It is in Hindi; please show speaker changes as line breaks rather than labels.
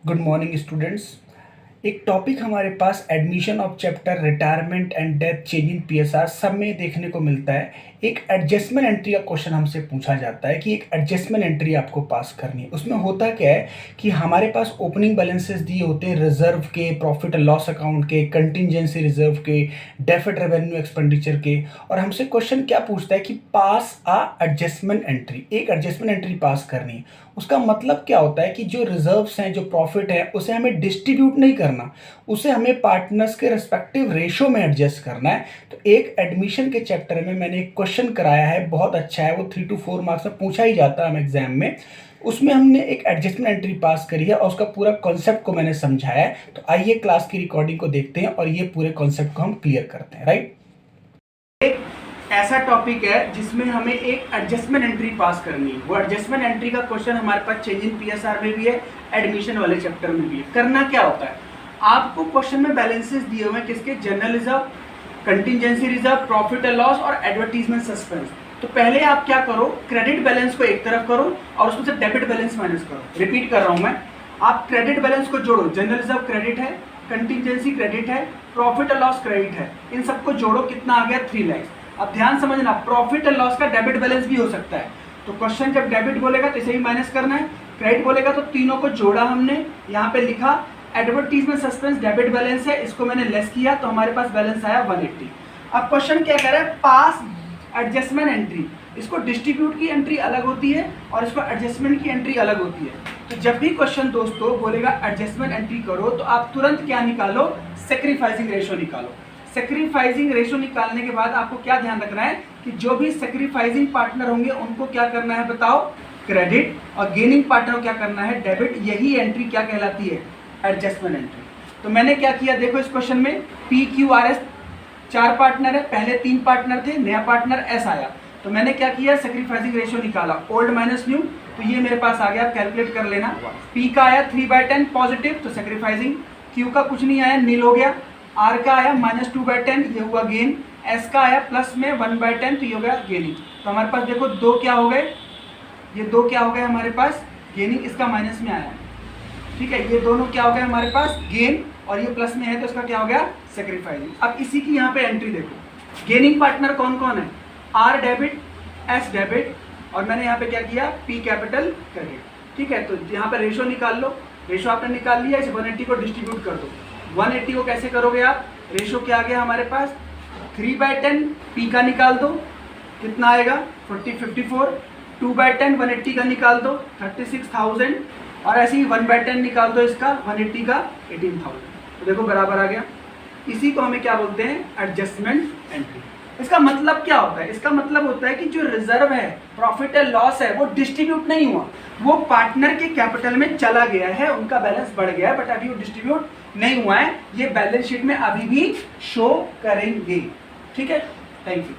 Good morning students. एक टॉपिक हमारे पास admission of chapter retirement and death change in PSR सब में देखने को मिलता है। एक एडजस्टमेंट एंट्री का क्वेश्चन हमसे पूछा जाता है कि एक एडजस्टमेंट एंट्री आपको पास करनी है। उसमें होता क्या है कि हमारे पास ओपनिंग बैलेंसेस दिए होते हैं रिजर्व के, प्रॉफिट एंड लॉस अकाउंट के, कंटिजेंसी रिजर्व के, डेफिड रेवेन्यू एक्सपेंडिचर के, और हमसे क्वेश्चन क्या पूछता है कि पास आ एडजस्टमेंट एंट्री, एक एडजस्टमेंट एंट्री पास करनी है। उसका मतलब क्या होता है कि जो रिजर्व्स हैं, जो प्रॉफिट है, उसे हमें डिस्ट्रीब्यूट नहीं करना, उसे हमें पार्टनर्स के रिस्पेक्टिव रेशो में एडजस्ट करना है। तो एक एडमिशन के चैप्टर में मैंने एक क्वेश्चन कराया है, बहुत अच्छा है, वो 3 to 4 मार्क्स में पूछा ही जाता है हम एग्जाम में। उसमें हमने एक एडजस्टमेंट एंट्री पास करी है और उसका पूरा कॉन्सेप्ट को मैंने समझाया है। तो आइए क्लास की रिकॉर्डिंग को देखते हैं और ये पूरे कॉन्सेप्ट को हम क्लियर करते हैं। राइट, ऐसा टॉपिक है जिसमें हमें एक एडजस्टमेंट एंट्री पास करनी है। वो एडजस्टमेंट एंट्री का क्वेश्चन हमारे पास चेंज इन पीएसआर में भी है, एडमिशन वाले चैप्टर में भी है। करना क्या होता है, आपको क्वेश्चन में बैलेंसेस दिए हुए हैं किसके, general reserve, contingency reserve, profit and loss और एडवर्टीजमेंट सस्पेंस। तो पहले आप क्या करो, क्रेडिट बैलेंस को एक तरफ करो और उसमें से डेबिट बैलेंस माइनस करो। रिपीट कर रहा हूं मैं, आप क्रेडिट बैलेंस को जोड़ो, जनरल रिजर्व क्रेडिट है, कंटिजेंसी क्रेडिट है, प्रॉफिट एंड लॉस क्रेडिट है, इन सबको जोड़ो, कितना आ गया 3 लाख। अब ध्यान समझना, प्रॉफिट एंड लॉस का डेबिट बैलेंस भी हो सकता है। तो क्वेश्चन जब डेबिट बोलेगा तो इसे भी माइनस करना है, क्रेडिट बोलेगा तो तीनों को जोड़ा हमने, यहाँ पे लिखा एडवर्टीजमेंट सस्पेंस डेबिट बैलेंस है, इसको मैंने लेस किया तो हमारे पास बैलेंस आया 180। अब क्वेश्चन क्या कह रहा है, पास एडजस्टमेंट एंट्री। इसको डिस्ट्रीब्यूट की एंट्री अलग होती है और इसको एडजस्टमेंट की एंट्री अलग होती है। तो जब भी क्वेश्चन दोस्तों बोलेगा एडजस्टमेंट एंट्री करो तो आप तुरंत क्या निकालो, सैक्रिफाइसिंग रेशो निकालो। सैक्रिफाइसिंग रेशो निकालने के बाद आपको क्या ध्यान रखना है कि जो भी सैक्रिफाइसिंग पार्टनर होंगे उनको क्या करना है बताओ, क्रेडिट, और गेनिंग पार्टनर को क्या करना है, डेबिट। यही एंट्री क्या कहलाती है, एडजस्टमेंट एंट्री। तो मैंने क्या किया, देखो इस क्वेश्चन में P Q R S 4 partner है, पहले 3 पार्टनर थे, नया पार्टनर एस आया। तो मैंने क्या किया, सैक्रिफाइसिंग रेशियो निकाला, ओल्ड माइनस न्यू, तो ये मेरे पास आ गया, कैलकुलेट कर लेना। पी का आया 3/10 पॉजिटिव, तो सैक्रिफाइसिंग। क्यू का कुछ नहीं आया, नील हो गया। आर का आया -2/10, ये हुआ गेन। एस का आया प्लस में 1/10, तो ये हो गया गेनिंग। तो हमारे पास देखो 2 क्या हो गए, ये 2 क्या हो गए हमारे पास, गेनिंग, इसका माइनस में आया, ठीक है। ये दोनों क्या हो गए हमारे पास, गेन, और ये प्लस में है तो इसका क्या हो गया, सैक्रिफाइसिंग। अब इसी की यहाँ पे एंट्री देखो, गेनिंग पार्टनर कौन कौन है, आर डेबिट, एस डेबिट, और मैंने यहाँ पे क्या किया, पी कैपिटल क्रेडिट, ठीक है। तो यहाँ पे रेशो निकाल लो, रेशो आपने निकाल लिया, इस 180 को डिस्ट्रीब्यूट कर दो। 180 को कैसे करोगे आप, रेशो क्या आ गया हमारे पास, 3/10, पी का निकाल दो, कितना आएगा 54, 2/10 180 का निकाल दो 36,000, और ऐसे ही 1/10 निकाल दो इसका 180 का 18,000। तो देखो बराबर आ गया। इसी को हमें क्या बोलते हैं, एडजस्टमेंट एंट्री। इसका मतलब क्या होता है, इसका मतलब होता है कि जो रिजर्व है, प्रॉफिट एंड लॉस है, वो डिस्ट्रीब्यूट नहीं हुआ, वो पार्टनर के कैपिटल में चला गया है, उनका बैलेंस बढ़ गया है, बट अभी वो डिस्ट्रीब्यूट नहीं हुआ है। ये बैलेंस शीट में अभी भी शो करेंगे, ठीक है। Thank you.